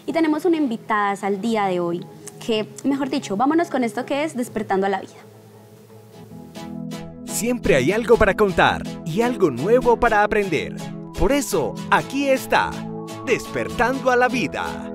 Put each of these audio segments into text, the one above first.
Y tenemos una invitada al día de hoy que, mejor dicho, vámonos con esto que es Despertando a la Vida. Siempre hay algo para contar y algo nuevo para aprender. Por eso, aquí está, Despertando a la Vida.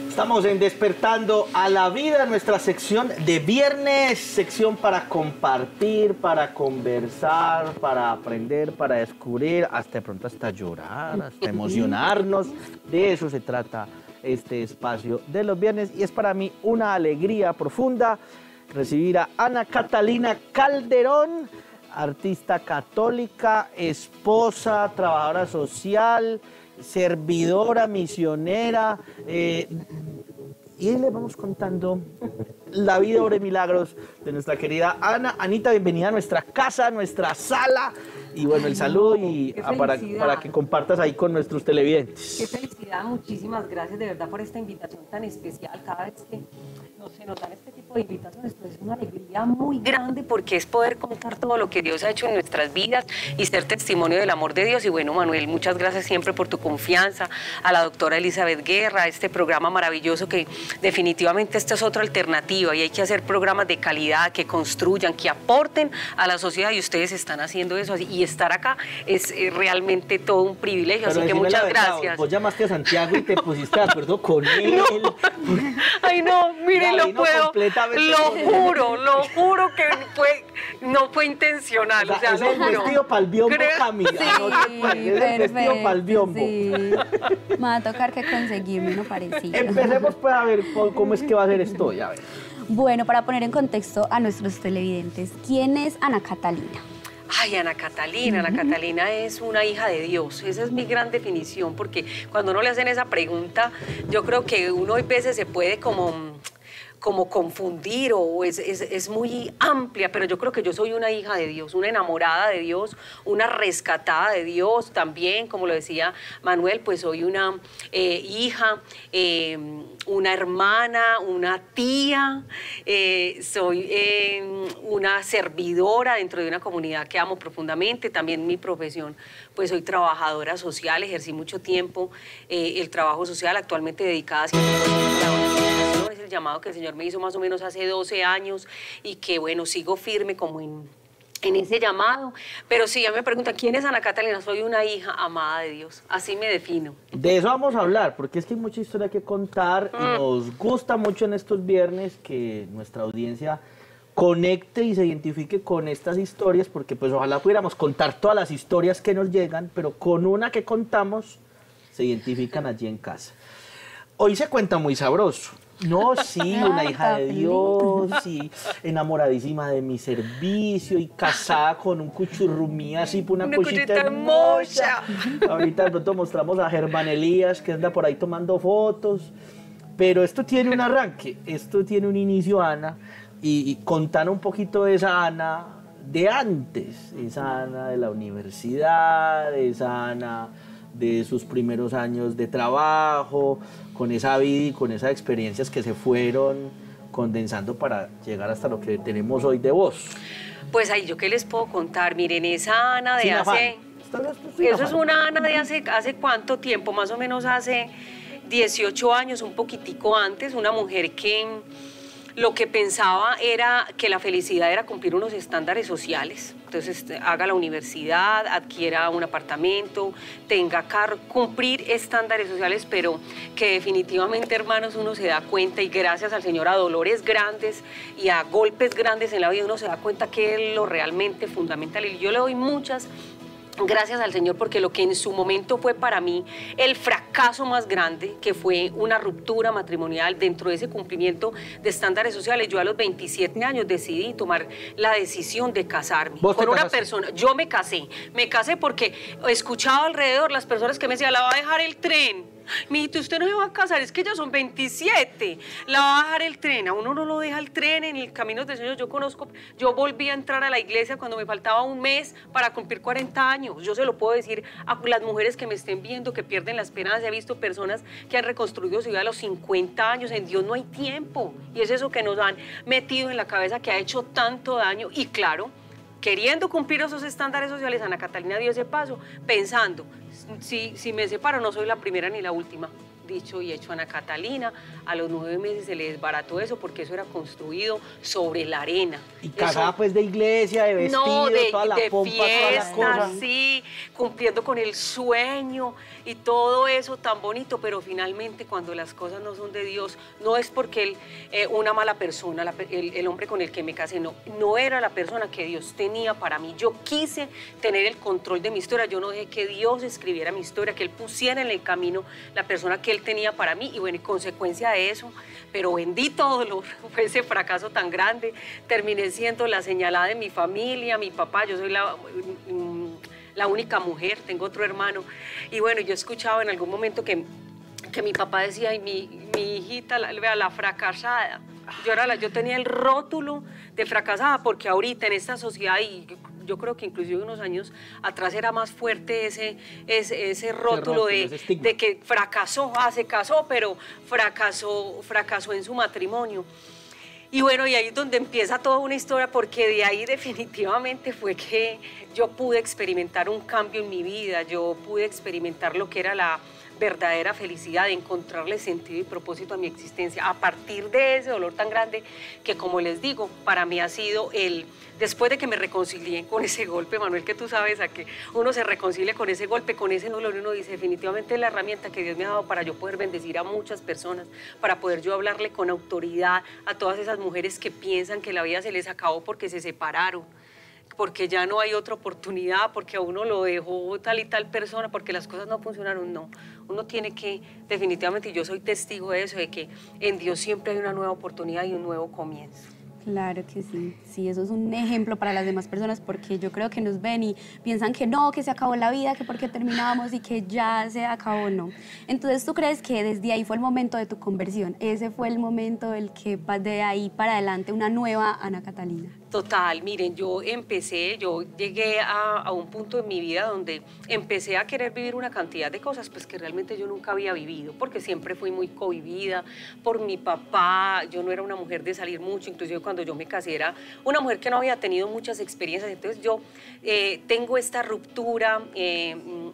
Estamos en Despertando a la Vida, nuestra sección de viernes, sección para compartir, para conversar, para aprender, para descubrir, hasta de pronto hasta llorar, hasta emocionarnos. De eso se trata este espacio de los viernes y es para mí una alegría profunda recibir a Ana Catalina Calderón, artista católica, esposa, trabajadora social, servidora, misionera, y le vamos contando la vida obra de milagros de nuestra querida Ana. Anita, bienvenida a nuestra casa, a nuestra sala, y bueno, el saludo y para que compartas ahí con nuestros televidentes. Qué felicidad, muchísimas gracias de verdad por esta invitación tan especial. Cada vez que se nos dan este tipo de invitaciones, pues es una alegría muy grande porque es poder contar todo lo que Dios ha hecho en nuestras vidas y ser testimonio del amor de Dios. Y bueno, Manuel, muchas gracias siempre por tu confianza, a la doctora Elizabeth Guerra, este programa maravilloso que definitivamente esta es otra alternativa y hay que hacer programas de calidad que construyan, que aporten a la sociedad y ustedes están haciendo eso y estar acá es realmente todo un privilegio, pero así que muchas gracias. Vos llamaste a Santiago y te pusiste de acuerdo con él. No. Ay no, miren, lo puedo, lo juro que no fue intencional. O sea, es el vestido para el biombo, Camila. Sí, no es el vestido para el biombo. Sí. Me va a tocar que conseguirme uno parecido. Empecemos pues a ver cómo es que va a ser esto hoy, a ver. Bueno, para poner en contexto a nuestros televidentes, ¿quién es Ana Catalina? Ay, Ana Catalina, Ana Catalina es una hija de Dios. Esa es mi gran definición, porque cuando uno le hacen esa pregunta, yo creo que uno a veces se puede como confundir o es muy amplia, pero yo creo que yo soy una hija de Dios, una enamorada de Dios, una rescatada de Dios también, como lo decía Manuel, pues soy una hija, una hermana, una tía, soy una servidora dentro de una comunidad que amo profundamente, también mi profesión, pues soy trabajadora social, ejercí mucho tiempo el trabajo social, actualmente dedicada a la evangelización, es el llamado que el Señor me hizo más o menos hace 12 años y que bueno, sigo firme como en ese llamado, pero si ya me preguntan ¿quién es Ana Catalina? Soy una hija amada de Dios, así me defino. De eso vamos a hablar, porque es que hay mucha historia que contar y nos gusta mucho en estos viernes que nuestra audiencia conecte y se identifique con estas historias, porque pues ojalá pudiéramos contar todas las historias que nos llegan, pero con una que contamos se identifican allí en casa. Hoy se cuenta muy sabroso. No, sí, una hija de Dios, y enamoradísima de mi servicio y casada con un cuchurrumí así, una cosita hermosa. Ahorita de pronto mostramos a Germán Elías que anda por ahí tomando fotos, pero esto tiene un arranque, esto tiene un inicio, Ana, y contar un poquito de esa Ana de antes, esa Ana de la universidad, esa Ana de sus primeros años de trabajo, con esa vida y con esas experiencias que se fueron condensando para llegar hasta lo que tenemos hoy de vos. Pues ahí yo qué les puedo contar, miren, esa Ana de hace... Eso es una Ana de hace cuánto tiempo, más o menos hace 18 años, un poquitico antes, una mujer que lo que pensaba era que la felicidad era cumplir unos estándares sociales. Entonces, haga la universidad, adquiera un apartamento, tenga carro, cumplir estándares sociales, pero que definitivamente, hermanos, uno se da cuenta, y gracias al Señor, a dolores grandes y a golpes grandes en la vida, uno se da cuenta que es lo realmente fundamental. Y yo le doy muchas gracias al Señor, porque lo que en su momento fue para mí el fracaso más grande, que fue una ruptura matrimonial dentro de ese cumplimiento de estándares sociales, yo a los 27 años decidí tomar la decisión de casarme con una persona. Yo me casé porque escuchaba alrededor las personas que me decían, la va a dejar el tren. Mijito, usted no se va a casar, es que ya son 27, la va a dejar el tren. A uno no lo deja el tren en el camino del Señor. Yo volví a entrar a la iglesia cuando me faltaba un mes para cumplir 40 años. Yo se lo puedo decir a las mujeres que me estén viendo, que pierden la esperanza. He visto personas que han reconstruido su vida a los 50 años. En Dios no hay tiempo. Y es eso que nos han metido en la cabeza, que ha hecho tanto daño. Y claro, queriendo cumplir esos estándares sociales, Ana Catalina dio ese paso, pensando, si me separo no soy la primera ni la última. Dicho y hecho, Ana Catalina, a los 9 meses se le desbarató eso porque eso era construido sobre la arena. Y cagada pues de iglesia, de vestido, no, toda la pompa, fiesta, toda la cosa. sí, cumpliendo con el sueño y todo eso tan bonito, pero finalmente cuando las cosas no son de Dios, no es porque él, una mala persona, el hombre con el que me casé, no era la persona que Dios tenía para mí. Yo quise tener el control de mi historia, yo no dejé que Dios escribiera mi historia, que Él pusiera en el camino la persona que Él tenía para mí, y bueno, en consecuencia de eso, pero bendito dolor, fue ese fracaso tan grande, terminé siendo la señalada de mi familia, mi papá, yo soy la única mujer, tengo otro hermano, y bueno, yo escuchaba en algún momento que mi papá decía, ay, mi hijita, vea, la fracasada. Yo tenía el rótulo de fracasada porque ahorita en esta sociedad, y yo creo que inclusive unos años atrás era más fuerte ese rótulo de que fracasó, se casó, pero fracasó en su matrimonio. Y bueno, y ahí es donde empieza toda una historia, porque de ahí definitivamente fue que yo pude experimentar un cambio en mi vida, yo pude experimentar lo que era la verdadera felicidad, de encontrarle sentido y propósito a mi existencia a partir de ese dolor tan grande que, como les digo, para mí ha sido después de que me reconcilié con ese golpe, Manuel, que tú sabes, a que uno se reconcilia con ese golpe, con ese dolor, y uno dice, definitivamente es la herramienta que Dios me ha dado para yo poder bendecir a muchas personas, para poder yo hablarle con autoridad a todas esas mujeres que piensan que la vida se les acabó porque se separaron, porque ya no hay otra oportunidad, porque a uno lo dejó tal y tal persona, porque las cosas no funcionaron. No, uno tiene que, definitivamente, y yo soy testigo de eso, de que en Dios siempre hay una nueva oportunidad y un nuevo comienzo. Claro que sí, sí, eso es un ejemplo para las demás personas, porque yo creo que nos ven y piensan que no, que se acabó la vida, que porque terminamos y que ya se acabó, no. Entonces, ¿tú crees que desde ahí fue el momento de tu conversión? Ese fue el momento el que de ahí para adelante una nueva Ana Catalina. Total, miren, yo llegué a un punto en mi vida donde empecé a querer vivir una cantidad de cosas pues que realmente yo nunca había vivido, porque siempre fui muy cohibida por mi papá. Yo no era una mujer de salir mucho, inclusive cuando yo me casé era una mujer que no había tenido muchas experiencias. Entonces yo tengo esta ruptura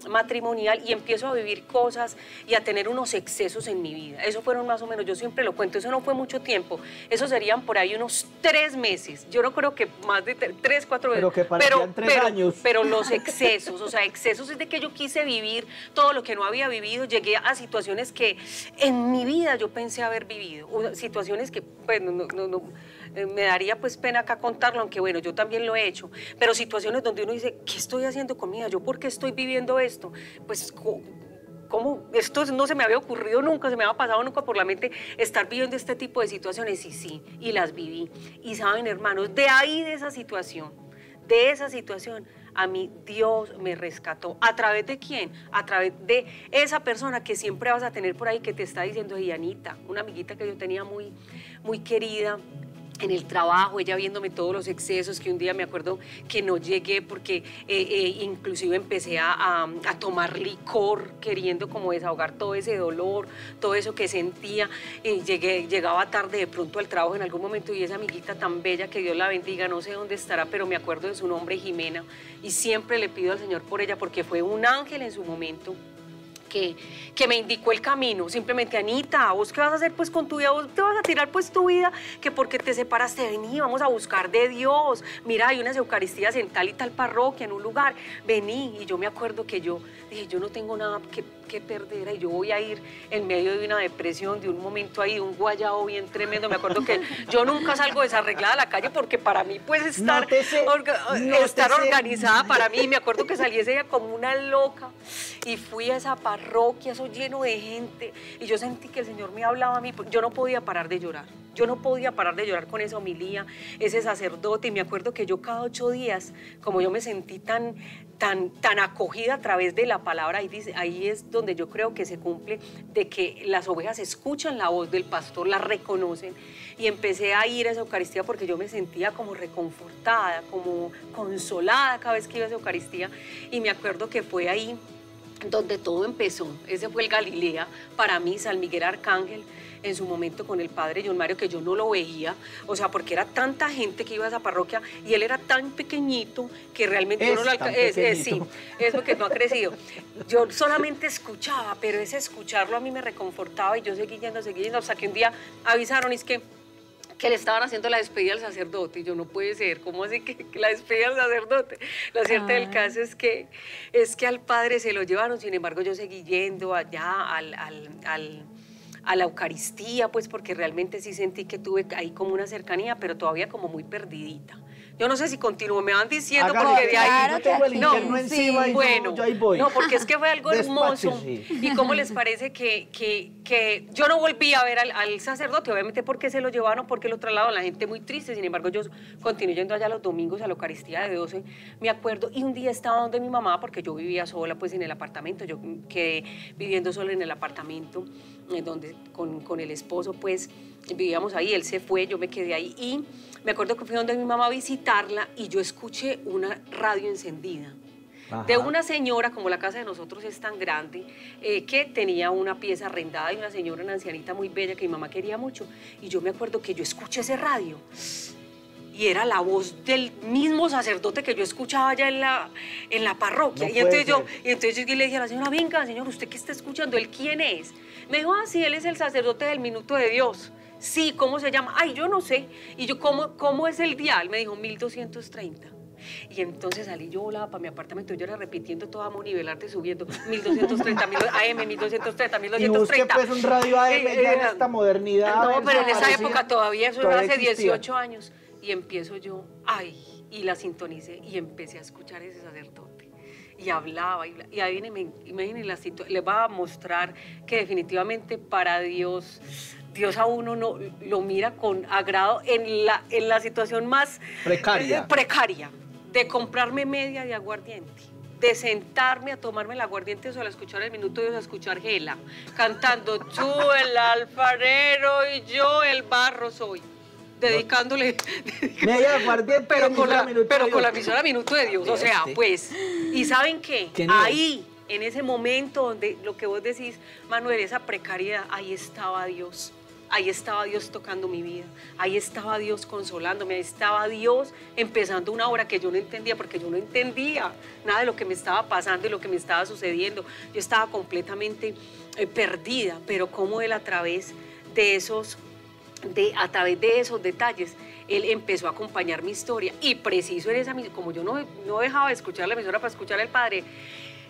matrimonial y empiezo a vivir cosas y a tener unos excesos en mi vida. Eso fueron más o menos, yo siempre lo cuento, eso no fue mucho tiempo, eso serían por ahí unos 3 meses. Yo no creo que más de 3, 4 meses. Pero que parecían 3 años. Pero los excesos, o sea, excesos es de que yo quise vivir todo lo que no había vivido. Llegué a situaciones que en mi vida yo pensé haber vivido, situaciones que pues me daría pues pena acá contarlo, aunque bueno, yo también lo he hecho, pero situaciones donde uno dice, ¿qué estoy haciendo con mi vida? ¿Yo por qué estoy viviendo esto? Pues ¿cómo? Esto no se me había ocurrido nunca, se me había pasado nunca por la mente estar viviendo este tipo de situaciones, y sí, y las viví. Y saben, hermanos, de ahí, de esa situación, a mí Dios me rescató. ¿A través de quién? A través de esa persona que siempre vas a tener por ahí que te está diciendo, hey, Anita, una amiguita que yo tenía muy, muy querida, en el trabajo, ella viéndome todos los excesos, que un día me acuerdo que no llegué porque inclusive empecé a tomar licor, queriendo como desahogar todo ese dolor, todo eso que sentía. Llegaba tarde de pronto al trabajo en algún momento, y esa amiguita tan bella, que Dios la bendiga, no sé dónde estará, pero me acuerdo de su nombre, Jimena, y siempre le pido al Señor por ella, porque fue un ángel en su momento. Que me indicó el camino. Simplemente, Anita, ¿vos qué vas a hacer pues con tu vida? ¿Vos te vas a tirar pues tu vida? Que porque te separaste, vení, vamos a buscar de Dios. Mira, hay unas eucaristías en tal y tal parroquia, en un lugar, vení. Y yo me acuerdo que yo dije, yo no tengo nada que perder, y yo voy a ir en medio de una depresión, de un momento ahí, de un guayabo bien tremendo. Me acuerdo que yo nunca salgo desarreglada a la calle, porque para mí pues estar organizada para mí. Me acuerdo que salí ese día como una loca y fui a esa parroquia, eso lleno de gente, y yo sentí que el Señor me hablaba a mí. Yo no podía parar de llorar, con esa homilía, ese sacerdote. Y me acuerdo que yo cada 8 días, como yo me sentí tan acogida a través de la palabra, ahí es donde yo creo que se cumple de que las ovejas escuchan la voz del pastor, la reconocen, y empecé a ir a esa Eucaristía porque yo me sentía como reconfortada, como consolada cada vez que iba a esa Eucaristía. Y me acuerdo que fue ahí donde todo empezó. Ese fue el Galilea, para mí, San Miguel Arcángel, en su momento con el padre John Mario, que yo no lo veía, o sea, porque era tanta gente que iba a esa parroquia y él era tan pequeñito que realmente uno lo sí, es porque no ha crecido. Yo solamente escuchaba, pero ese escucharlo a mí me reconfortaba y yo seguí yendo, hasta que un día avisaron, es que le estaban haciendo la despedida al sacerdote, y yo, no puede ser, ¿cómo así que la despedida al sacerdote? Lo cierto del caso es que al padre se lo llevaron, sin embargo yo seguí yendo allá a la Eucaristía, pues porque realmente sí sentí que tuve ahí como una cercanía, pero todavía como muy perdidita. Yo no sé si continúo, me van diciendo porque de ahí... Yo tengo el interno encima y bueno, yo ahí voy. No, porque es que fue algo hermoso. ¿Y cómo les parece que yo no volví a ver al sacerdote? Obviamente porque se lo llevaron, porque lo trasladaron, la gente muy triste. Sin embargo, yo continué yendo allá los domingos a la Eucaristía de 12, me acuerdo. Y un día estaba donde mi mamá, porque yo vivía sola pues en el apartamento. Yo quedé viviendo sola en el apartamento, donde con el esposo pues vivíamos ahí. Él se fue, yo me quedé ahí y me acuerdo que fui donde mi mamá a visitarla y yo escuché una radio encendida. Ajá. De una señora, como la casa de nosotros es tan grande, que tenía una pieza arrendada y una señora, una ancianita muy bella que mi mamá quería mucho. Y yo me acuerdo que yo escuché ese radio y era la voz del mismo sacerdote que yo escuchaba allá en la parroquia. No, y entonces yo le dije a la señora, venga, señor, ¿usted qué está escuchando? ¿Él quién es? Me dijo, sí, él es el sacerdote del Minuto de Dios. Sí, ¿cómo se llama? Ay, yo no sé. Y yo, ¿cómo es el dial? Me dijo, 1230. Y entonces salí, yo volaba para mi apartamento, yo era repitiendo todo a nivelarte, subiendo 1230, AM, 1230, 1230. Y busque pues un radio AM ya en esta modernidad. No, pero en esa época todavía, eso era hace 18 años. Y empiezo yo, y la sintonicé y empecé a escuchar a ese sacerdote. Y hablaba, y ahí imagínense, les va a mostrar que definitivamente para Dios a uno no lo mira con agrado en la situación más precaria, de comprarme media de aguardiente, de sentarme a tomarme el aguardiente o a escuchar el Minuto de Dios, a escuchar Gela, cantando, tú el alfarero y yo el barro soy. Dedicándole media de aguardiente, pero con la emisora Minuto de Dios, o sea, pues, y ¿saben qué? Ahí, en ese momento donde lo que vos decís, Manuel, esa precariedad, ahí estaba Dios tocando mi vida, ahí estaba Dios consolándome, ahí estaba Dios empezando una obra que yo no entendía, porque yo no entendía nada de lo que me estaba pasando y lo que me estaba sucediendo. Yo estaba completamente perdida, pero como Él a través de esos detalles, Él empezó a acompañar mi historia. Y preciso en esa, como yo no dejaba de escuchar la emisora para escuchar al Padre,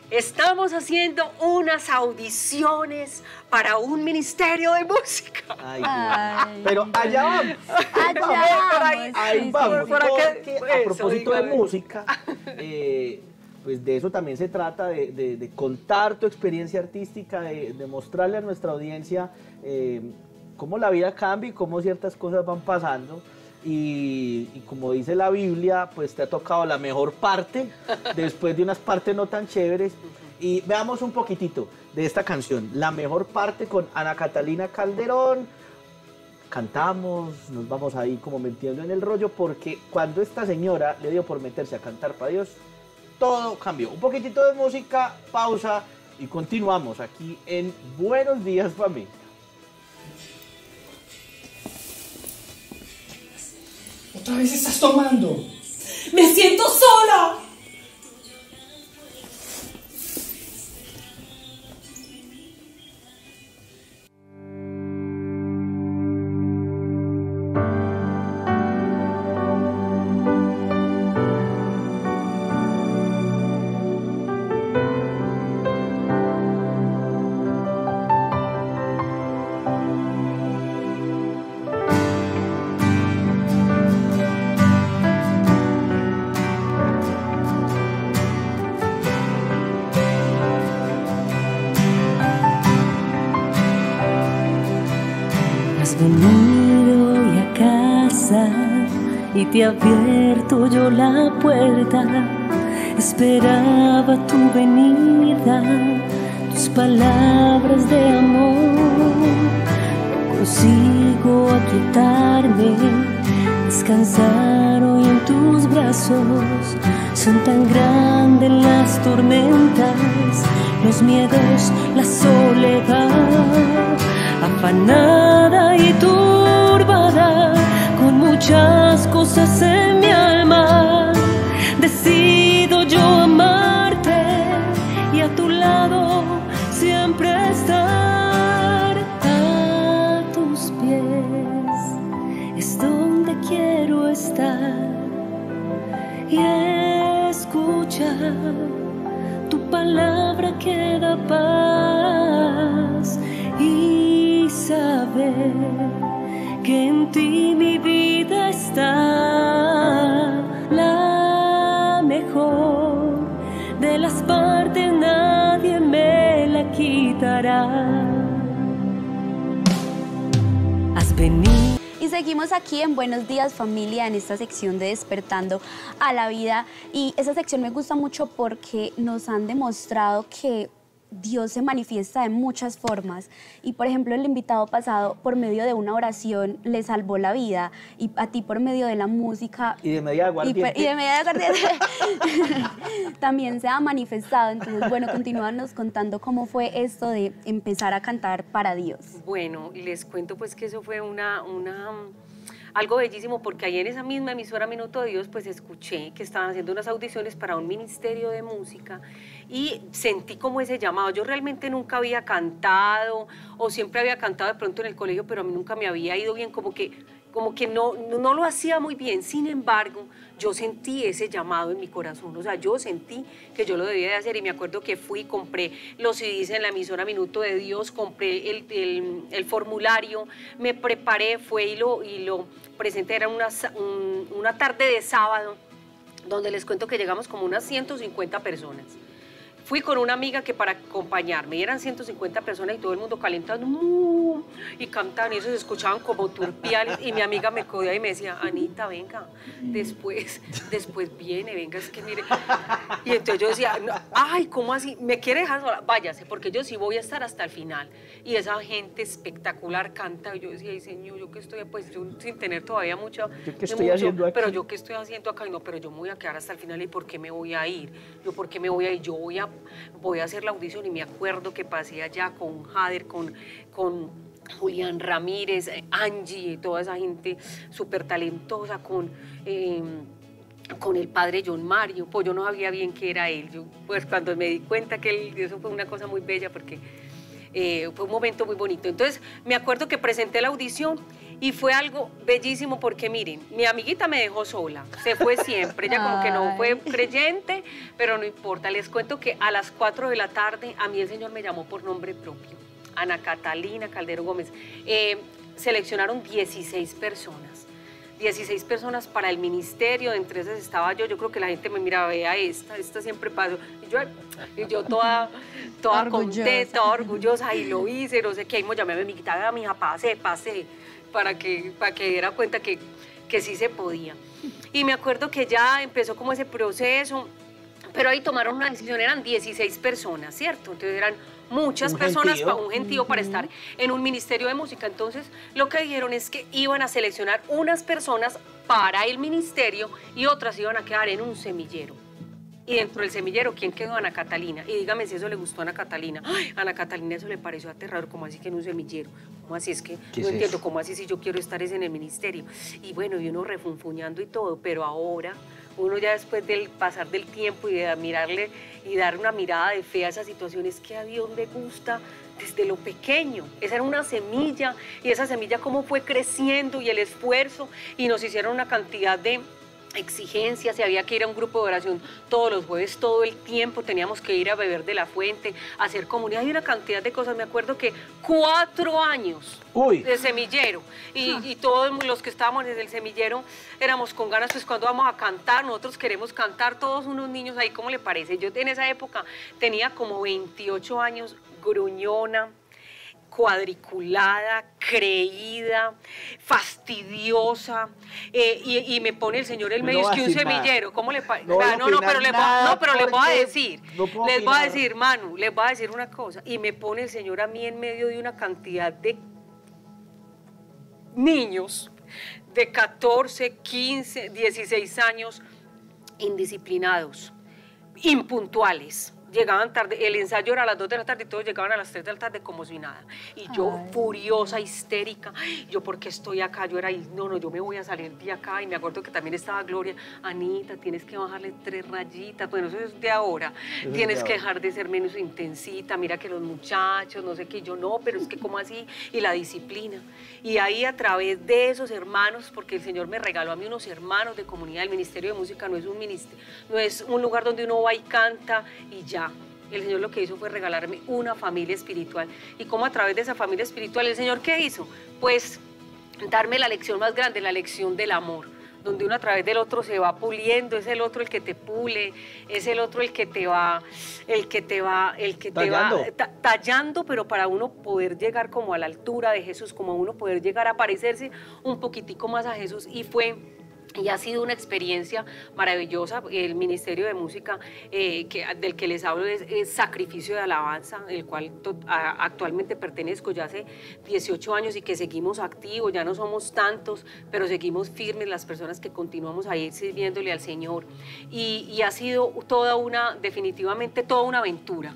estamos haciendo unas audiciones para un ministerio de música. Pero allá vamos. Ahí vamos. Porque a propósito de música, pues de eso también se trata, de contar tu experiencia artística, de mostrarle a nuestra audiencia cómo la vida cambia y cómo ciertas cosas van pasando. Y como dice la Biblia, pues te ha tocado la mejor parte después de unas partes no tan chéveres. Y veamos un poquitito de esta canción, la mejor parte, con Ana Catalina Calderón. Cantamos, nos vamos ahí como metiendo en el rollo, porque cuando esta señora le dio por meterse a cantar para Dios, todo cambió. Un poquitito de música, pausa y continuamos aquí en Buenos Días Familia. Otra vez estás tomando. ¡Me siento sola! Venido hoy a casa y te he abierto yo la puerta. Esperaba tu venida, tus palabras de amor. No consigo aquietarme, descansar hoy en tus brazos. Son tan grandes las tormentas, los miedos, la soledad, afanada y turbada, con muchas cosas en mi alma. Decido yo amarte y a tu lado siempre estar. A tus pies es donde quiero estar y escuchar tu palabra que da paz y saber que en ti mi vida está. La mejor de las partes nadie me la quitará. Has venido. Y seguimos aquí en Buenos Días Familia, en esta sección de Despertando a la Vida. Y esa sección me gusta mucho porque nos han demostrado que Dios se manifiesta de muchas formas. Y por ejemplo, el invitado pasado, por medio de una oración, le salvó la vida. Y a ti, por medio de la música. Y de media de aguardiente. Y de media de aguardiente. También se ha manifestado. Entonces, bueno, continúanos contando cómo fue esto de empezar a cantar para Dios. Bueno, les cuento pues que eso fue algo bellísimo, porque ahí en esa misma emisora Minuto de Dios pues escuché que estaban haciendo unas audiciones para un ministerio de música y sentí como ese llamado. Yo realmente nunca había cantado, o siempre había cantado de pronto en el colegio, pero a mí nunca me había ido bien, como que no lo hacía muy bien. Sin embargo, yo sentí ese llamado en mi corazón, o sea, yo sentí que yo lo debía de hacer, y me acuerdo que fui, compré los CDs en la emisora Minuto de Dios, compré el formulario, me preparé, fue y lo presenté. Era una tarde de sábado, donde les cuento que llegamos como unas 150 personas. Fui con una amiga que para acompañarme, y eran 150 personas y todo el mundo calentando y cantaban, y eso se escuchaban como turpiales, y mi amiga me codía y me decía, Anita, venga, después viene, venga, es que mire. Y entonces yo decía, no, ay, ¿cómo así? ¿Me quiere dejar sola? Váyase, porque yo sí voy a estar hasta el final. Y esa gente espectacular canta, y yo decía, ay, Señor, yo que estoy, pues yo sin tener todavía mucho, ¿Yo qué estoy haciendo aquí? Pero yo qué estoy haciendo acá, y no, pero yo me voy a quedar hasta el final, ¿y por qué me voy a ir? ¿Por qué me voy a ir? Yo voy a hacer la audición. Y me acuerdo que pasé allá con Jader, con Julián Ramírez, Angie, toda esa gente súper talentosa, con el padre John Mario. Pues yo no sabía bien qué era él. Yo, pues cuando me di cuenta que eso fue una cosa muy bella, porque fue un momento muy bonito. Entonces me acuerdo que presenté la audición y fue algo bellísimo, porque miren, mi amiguita me dejó sola, se fue siempre, ella como que no fue creyente, pero no importa. Les cuento que a las 4 de la tarde a mí el Señor me llamó por nombre propio, Ana Catalina Caldero Gómez. Seleccionaron 16 personas para el ministerio, entre esas estaba yo creo que la gente me miraba, vea esta siempre paso, y yo toda contenta, orgullosa, y lo hice, no sé qué, y me llamé a mi amiguita, mi hija, pase, para que diera cuenta que sí se podía. Y me acuerdo que ya empezó como ese proceso, pero ahí tomaron una decisión, eran 16 personas, ¿cierto? Entonces eran muchas personas, un gentío para estar en un ministerio de música. Entonces lo que dijeron es que iban a seleccionar unas personas para el ministerio y otras iban a quedar en un semillero. Y dentro del semillero, ¿quién quedó? Ana Catalina. Y dígame si eso le gustó a Ana Catalina. Ay, Ana Catalina eso le pareció aterrador, ¿cómo así que en un semillero? ¿Cómo así? Es que no entiendo, ¿cómo así si yo quiero estar en el ministerio? Y bueno, y uno refunfuñando y todo, pero ahora uno ya después del pasar del tiempo y de mirarle y dar una mirada de fe a esas situaciones, que a Dios le gusta desde lo pequeño. Esa era una semilla, y esa semilla cómo fue creciendo, y el esfuerzo, y nos hicieron una cantidad de exigencias, y había que ir a un grupo de oración todos los jueves, todo el tiempo, teníamos que ir a beber de la fuente, a hacer comunidad, y una cantidad de cosas. Me acuerdo que 4 años de semillero, y todos los que estábamos en el semillero éramos con ganas, pues cuando vamos a cantar, nosotros queremos cantar, todos unos niños ahí, ¿cómo le parece? Yo en esa época tenía como 28 años, gruñona, cuadriculada, creída, fastidiosa, y me pone el Señor el medio, es que un semillero, ¿cómo le parece? Pero les voy a decir, Manu, les voy a decir una cosa, y me pone el Señor a mí en medio de una cantidad de niños de 14, 15, 16 años, indisciplinados, impuntuales. Llegaban tarde, el ensayo era a las 2 de la tarde y todos llegaban a las 3 de la tarde como si nada. Y yo furiosa, histérica, yo ¿por qué estoy acá? Yo era, no, yo me voy a salir de acá. Y me acuerdo que también estaba Gloria, Anita, tienes que bajarle 3 rayitas, bueno, eso es de ahora. Tienes que dejar de ser menos intensita, mira que los muchachos, no sé qué, yo no, pero es que como así, y la disciplina. Y ahí a través de esos hermanos, porque el Señor me regaló a mí unos hermanos de comunidad, el Ministerio de Música no es un ministerio, no es un lugar donde uno va y canta y ya. El Señor lo que hizo fue regalarme una familia espiritual. Y como a través de esa familia espiritual, ¿el Señor qué hizo? Pues darme la lección más grande, la lección del amor, donde uno a través del otro se va puliendo, es el otro el que te pule, es el otro el que te va tallando, pero para uno poder llegar como a la altura de Jesús, como uno poder llegar a parecerse un poquitico más a Jesús. Y ha sido una experiencia maravillosa. El Ministerio de Música del que les hablo es Sacrificio de Alabanza, el cual actualmente pertenezco ya hace 18 años y que seguimos activos, ya no somos tantos, pero seguimos firmes las personas que continuamos ahí sirviéndole al Señor. Y ha sido definitivamente toda una aventura.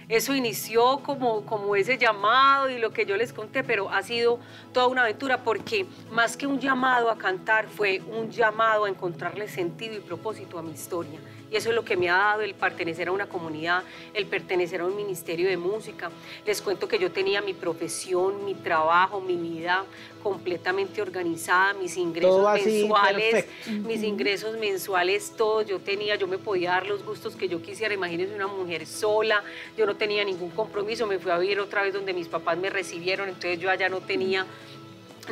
Eso inició como ese llamado y lo que yo les conté, pero ha sido toda una aventura porque más que un llamado a cantar, fue un llamado a encontrarle sentido y propósito a mi historia. Y eso es lo que me ha dado el pertenecer a una comunidad, el pertenecer a un ministerio de música. Les cuento que yo tenía mi profesión, mi trabajo, mi vida completamente organizada, mis ingresos mensuales, todos yo me podía dar los gustos que yo quisiera. Imagínense una mujer sola, yo no tenía ningún compromiso, me fui a vivir otra vez donde mis papás me recibieron, entonces yo allá no tenía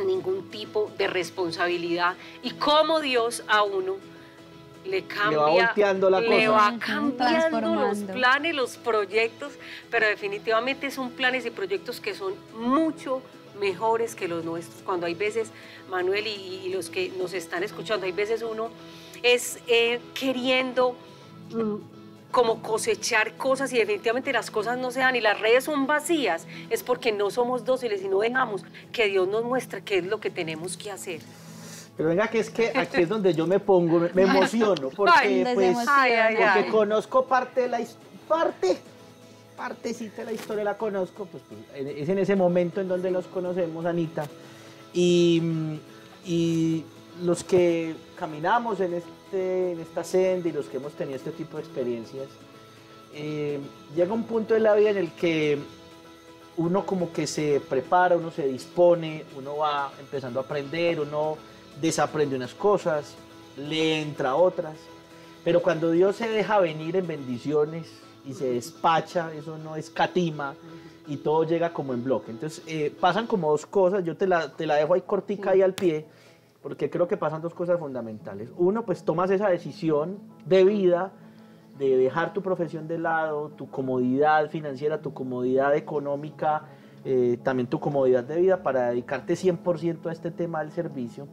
ningún tipo de responsabilidad. Y cómo Dios a uno le va cambiando los planes, los proyectos, pero definitivamente son planes y proyectos que son mucho mejores que los nuestros. Cuando hay veces, Manuel y los que nos están escuchando, hay veces uno es queriendo como cosechar cosas y definitivamente las cosas no se dan y las redes son vacías, es porque no somos dóciles y no dejamos que Dios nos muestre qué es lo que tenemos que hacer. Pero venga, que es que aquí es donde yo me emociono, porque, porque conozco partecita de la historia la conozco, pues es en ese momento en donde nos conocemos, Anita, y los que caminamos en esta senda y los que hemos tenido este tipo de experiencias, llega un punto de la vida en el que uno como que se prepara, uno se dispone, uno va empezando a aprender, uno desaprende unas cosas, le entra otras, pero cuando Dios se deja venir en bendiciones y se despacha, eso no escatima y todo llega como en bloque. Entonces pasan como dos cosas, yo te la dejo ahí cortica ahí al pie, porque creo que pasan dos cosas fundamentales. Uno, pues tomas esa decisión de vida, de dejar tu profesión de lado, tu comodidad financiera, tu comodidad económica, también tu comodidad de vida para dedicarte 100% a este tema del servicio.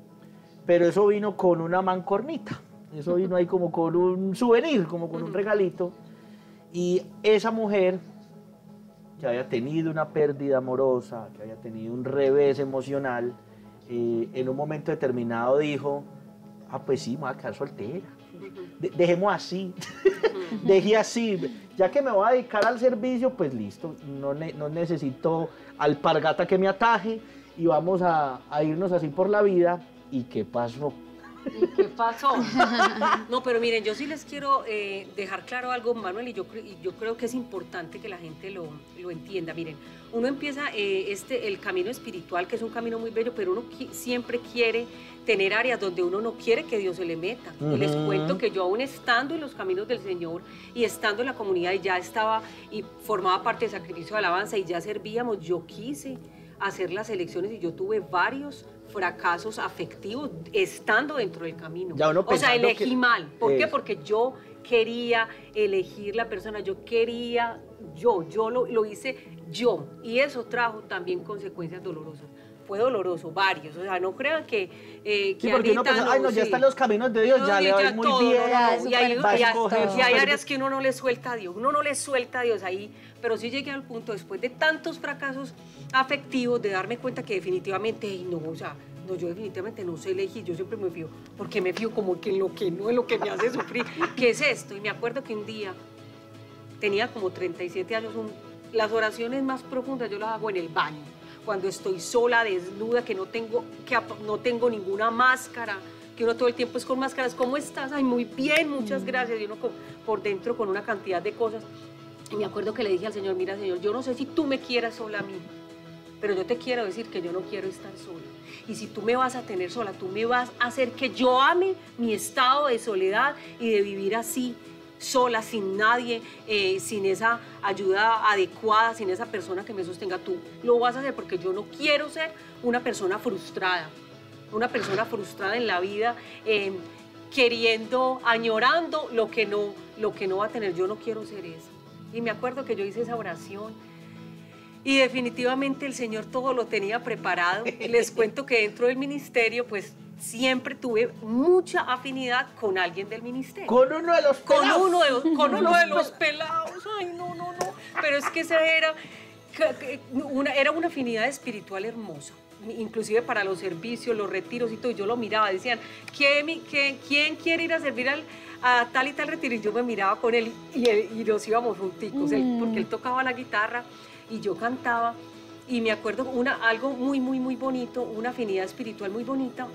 Pero eso vino con una mancornita, eso vino ahí como con un souvenir, como con un regalito. Y esa mujer que había tenido una pérdida amorosa, que había tenido un revés emocional, en un momento determinado dijo, pues sí, me voy a quedar soltera, dejemos así, dejé así, ya que me voy a dedicar al servicio, pues listo, no necesito alpargata que me ataje y vamos a irnos así por la vida. ¿Y qué pasó? ¿Y qué pasó? No, pero miren, yo sí les quiero dejar claro algo, Manuel, y yo creo que es importante que la gente lo entienda. Miren, uno empieza el camino espiritual, que es un camino muy bello, pero uno siempre quiere tener áreas donde uno no quiere que Dios se le meta. Y les cuento que yo aún estando en los caminos del Señor y estando en la comunidad y ya estaba y formaba parte del Sacrificio de Alabanza y ya servíamos, yo quise hacer las elecciones y yo tuve varios fracasos afectivos estando dentro del camino. O sea, elegí mal. ¿Por qué? Porque yo quería elegir la persona, yo lo hice yo. Y eso trajo también consecuencias dolorosas. Fue doloroso, varios. O sea, no crean que sí, porque uno piensa, no, ya están los caminos de Dios, ya le va muy bien. Y hay áreas que uno no le suelta a Dios, ahí. Pero sí llegué al punto, después de tantos fracasos afectivos, de darme cuenta que definitivamente, no, o sea, no, yo definitivamente no sé elegir, yo siempre me fío, porque me fío como que en lo que no, en lo que me hace sufrir. ¿Qué es esto? Y me acuerdo que un día, tenía como 37 años, las oraciones más profundas yo las hago en el baño, cuando estoy sola, desnuda, que no tengo ninguna máscara, que uno todo el tiempo es con máscaras. ¿Cómo estás? Ay, muy bien, muchas gracias. Y uno por dentro con una cantidad de cosas. Y me acuerdo que le dije al Señor, mira, Señor, yo no sé si tú me quieras sola a mí, pero yo te quiero decir que yo no quiero estar sola. Y si tú me vas a tener sola, tú me vas a hacer que yo ame mi estado de soledad y de vivir así, sola, sin nadie, sin esa ayuda adecuada, sin esa persona que me sostenga. Tú lo vas a hacer porque yo no quiero ser una persona frustrada en la vida, queriendo, añorando lo que no va a tener. Yo no quiero ser eso. Y me acuerdo que yo hice esa oración y definitivamente el Señor todo lo tenía preparado. Les cuento que dentro del ministerio, pues, siempre tuve mucha afinidad con alguien del ministerio. Con uno de los pelados. Con uno de los pelados. Ay, no. Pero es que esa era una afinidad espiritual hermosa. Inclusive para los servicios, los retiros y todo. Yo lo miraba, decían, ¿quién quiere ir a servir a tal y tal retiro? Y yo me miraba con él y nos íbamos junticos, porque él tocaba la guitarra y yo cantaba. Y me acuerdo algo muy, muy, muy bonito, una afinidad espiritual muy bonita.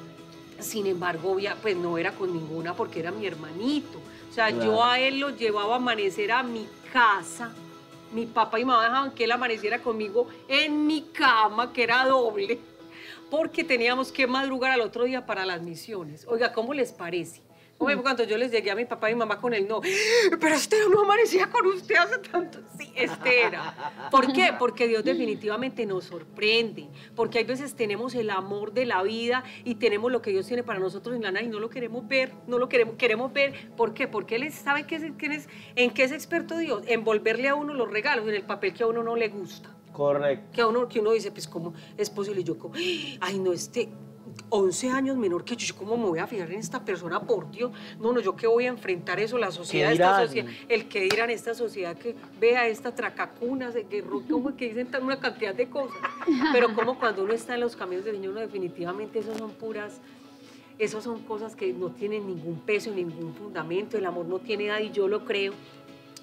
Sin embargo, pues no era con ninguna porque era mi hermanito. O sea, claro, yo a él lo llevaba a amanecer a mi casa. Mi papá y mamá dejaban que él amaneciera conmigo en mi cama, que era doble, porque teníamos que madrugar al otro día para las misiones. Oiga, ¿cómo les parece? Cuando yo les llegué a mi papá y mi mamá con él, no, pero este no amanecía con usted hace tanto. Sí, este era. ¿Por qué? Porque Dios definitivamente nos sorprende, porque hay veces tenemos el amor de la vida y tenemos lo que Dios tiene para nosotros en la nada y no lo queremos ver, queremos ver. ¿Por qué? Porque Él sabe en qué es experto Dios, en volverle a uno los regalos en el papel que a uno no le gusta. Correcto. Que uno dice, pues, ¿cómo es posible? Y yo, ay, no, 11 años menor que yo, ¿cómo me voy a fijar en esta persona? Por Dios, no, yo que voy a enfrentar eso, la sociedad, el que dirán esta sociedad que vea esta tracacuna, como que dicen una cantidad de cosas, pero como cuando uno está en los caminos del Señor, uno definitivamente esos son cosas que no tienen ningún peso, ningún fundamento, el amor no tiene edad y yo lo creo.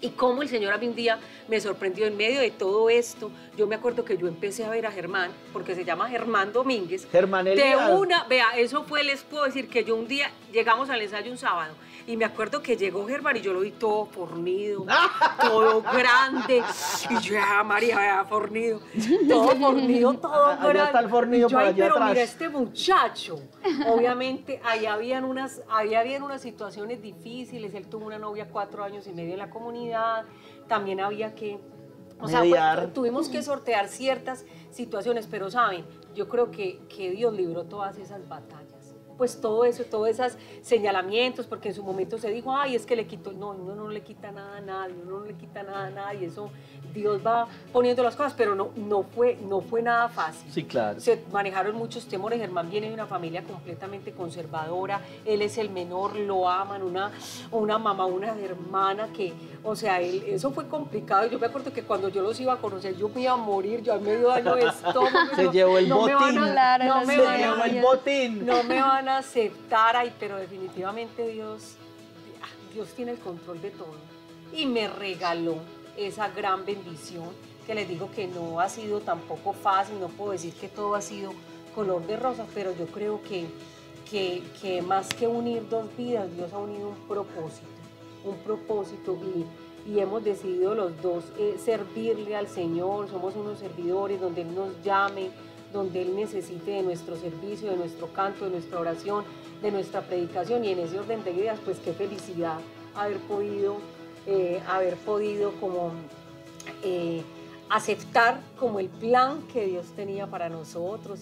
Y cómo el Señor a mí un día me sorprendió en medio de todo esto. Yo me acuerdo que yo empecé a ver a Germán, porque se llama Germán Domínguez. Germán Elías. Eso fue, les puedo decir que yo un día, llegamos al ensayo un sábado, y me acuerdo que llegó Germán y yo lo vi todo fornido, todo grande. Y yo, María, fornido, todo fornido, todo grande. Allá está el fornido para allá pero atrás. Mira este muchacho. Obviamente, ahí habían unas situaciones difíciles. Él tuvo una novia 4 años y medio en la comunidad. También había que... tuvimos que sortear ciertas situaciones, pero saben, yo creo que Dios libró todas esas batallas. Pues todo eso, todos esos señalamientos, porque en su momento se dijo, ay, es que le quitó. No, uno no le quita nada a nadie, eso Dios va poniendo las cosas, pero no fue nada fácil. Sí, claro. Se manejaron muchos temores. Germán viene de una familia completamente conservadora, él es el menor, lo aman, una mamá, una hermana que, o sea, eso fue complicado. Yo me acuerdo que cuando yo los iba a conocer, yo me iba a morir, yo a medio daño de estómago. Se llevó el botín. No me van a aceptar, pero definitivamente Dios tiene el control de todo. Y me regaló esa gran bendición, que les digo que no ha sido tampoco fácil, no puedo decir que todo ha sido color de rosa, pero yo creo que más que unir dos vidas, Dios ha unido un propósito y hemos decidido los dos servirle al Señor. Somos unos servidores donde Él nos llame, donde Él necesite de nuestro servicio, de nuestro canto, de nuestra oración, de nuestra predicación, y en ese orden de ideas, pues qué felicidad haber podido como aceptar como el plan que Dios tenía para nosotros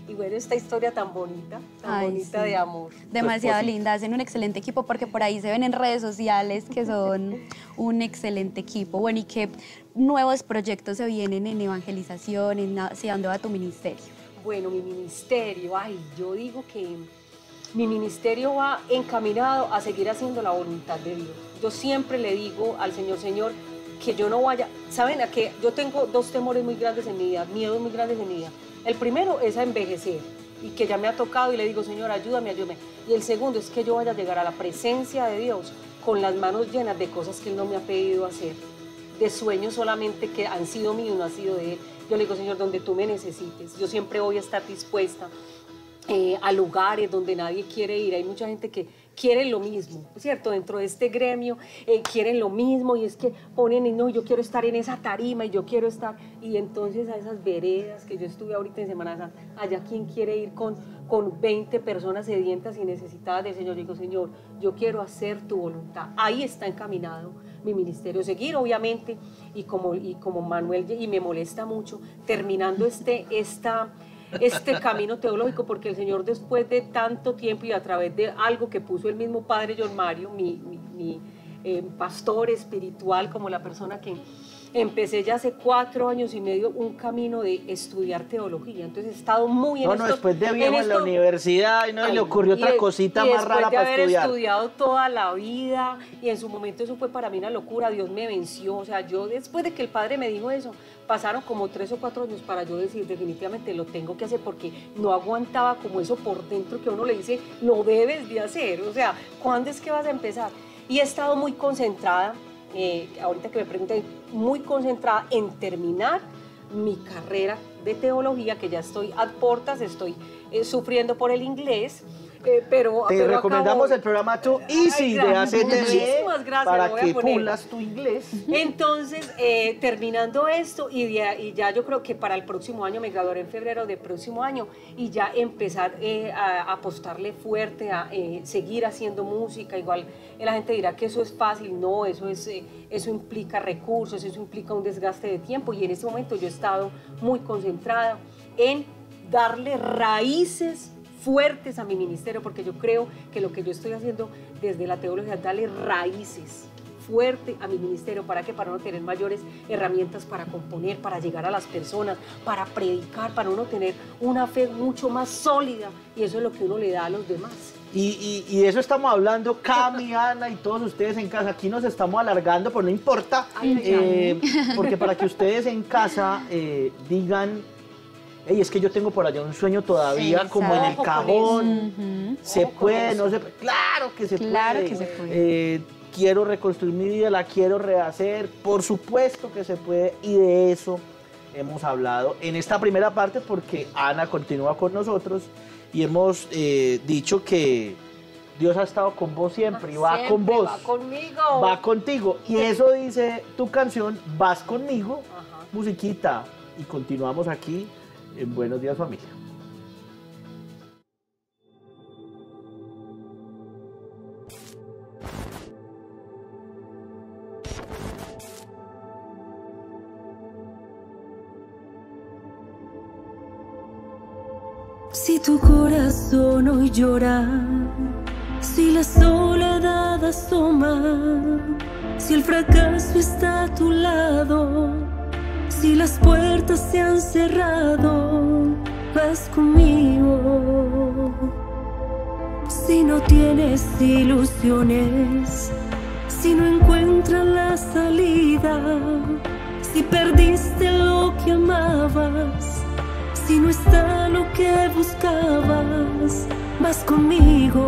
y bueno, esta historia tan bonita sí, de amor. Demasiado linda, hacen un excelente equipo porque por ahí se ven en redes sociales que son un excelente equipo. Bueno, ¿y qué nuevos proyectos se vienen en evangelización? ¿Hacia dónde va tu ministerio? Bueno, mi ministerio, yo digo que mi ministerio va encaminado a seguir haciendo la voluntad de Dios. Yo siempre le digo al Señor, que yo no vaya, ¿saben? Que yo tengo 2 temores muy grandes en mi vida, miedos muy grandes en mi vida. El primero es a envejecer, y que ya me ha tocado y le digo, Señor, ayúdame, ayúdame. Y el segundo es que yo vaya a llegar a la presencia de Dios con las manos llenas de cosas que Él no me ha pedido hacer, de sueños solamente que han sido míos, no han sido de Él. Yo le digo, Señor, donde tú me necesites, yo siempre voy a estar dispuesta a lugares donde nadie quiere ir. Hay mucha gente que quiere lo mismo, ¿cierto? Dentro de este gremio quieren lo mismo y es que ponen, no, yo quiero estar en esa tarima y yo quiero estar, y entonces a esas veredas que yo estuve ahorita en Semana Santa, allá quien quiere ir con 20 personas sedientas y necesitadas del Señor. Yo digo, Señor, yo quiero hacer tu voluntad. Ahí está encaminado mi ministerio, seguir obviamente, y como Manuel, y me molesta mucho, terminando este camino teológico, porque el Señor, después de tanto tiempo y a través de algo que puso el mismo Padre John Mario, mi pastor espiritual, como la persona que empecé ya hace 4 años y medio un camino de estudiar teología. Entonces he estado muy en esto. Después de viejo en la universidad y no le ocurrió otra cosita más rara para estudiar. Después de haber estudiado toda la vida, y en su momento eso fue para mí una locura, Dios me venció. O sea, yo después de que el Padre me dijo eso, pasaron como 3 o 4 años para yo decir, definitivamente lo tengo que hacer, porque no aguantaba como eso por dentro que uno le dice, lo debes de hacer. O sea, ¿cuándo es que vas a empezar? Y he estado muy concentrada, ahorita que me preguntan, muy concentrada en terminar mi carrera de teología, que ya estoy a portas, estoy sufriendo por el inglés, pero recomendamos el programa Too Easy de ACTC para que pulas tu inglés. Entonces, terminando esto, y ya yo creo que para el próximo año, me graduaré en febrero del próximo año, y ya empezar a apostarle fuerte, a seguir haciendo música. Igual la gente dirá que eso es fácil, no, eso implica recursos, eso implica un desgaste de tiempo, y en este momento yo he estado muy concentrada en darle raíces fuertes a mi ministerio, porque yo creo que lo que yo estoy haciendo desde la teología es darle raíces fuerte a mi ministerio. ¿Para qué? Para uno tener mayores herramientas para componer, para llegar a las personas, para predicar, para uno tener una fe mucho más sólida, y eso es lo que uno le da a los demás. Y de eso estamos hablando, Cami, Ana y todos ustedes en casa. Aquí nos estamos alargando, pero no importa, porque para que ustedes en casa digan, hey, es que yo tengo por allá un sueño todavía, sí, como en el cajón, se puede, no se puede, claro que se puede, quiero reconstruir mi vida, la quiero rehacer, por supuesto que se puede, y de eso hemos hablado en esta primera parte, porque Ana continúa con nosotros y hemos dicho que Dios ha estado con vos siempre, y va con vos, va conmigo, va contigo, y eso dice tu canción, Vas Conmigo. Musiquita, y continuamos aquí en Buenos Días, Familia. Si tu corazón hoy llora, si la soledad asoma, si el fracaso está a tu lado, si las puertas se han cerrado, vas conmigo. Si no tienes ilusiones, si no encuentras la salida, si perdiste lo que amabas, si no está lo que buscabas, vas conmigo.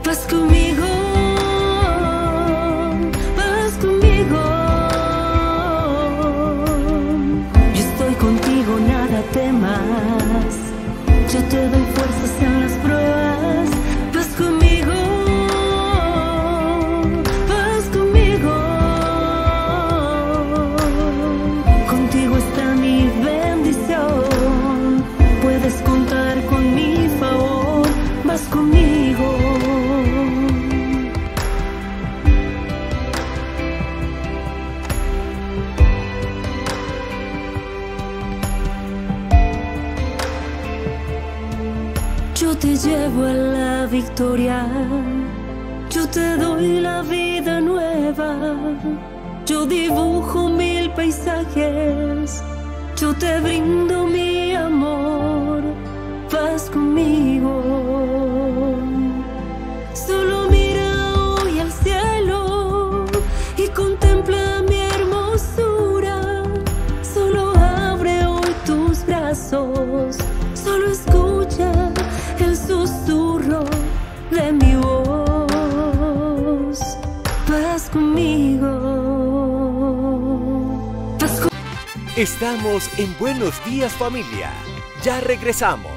Vas conmigo. Vas conmigo. Yo estoy contigo, nada temas. Yo te doy fuerzas en las pruebas. Vas conmigo. Vas conmigo. Contigo está mi bendición. Puedes contar con mi favor. Vas conmigo. Yo te llevo a la victoria, yo te doy la vida nueva, yo dibujo 1000 paisajes, yo te brindo mi amor, vas conmigo. Solo mira hoy al cielo y contempla mi hermosura, solo abre hoy tus brazos conmigo. Estamos en Buenos Días Familia. Ya regresamos.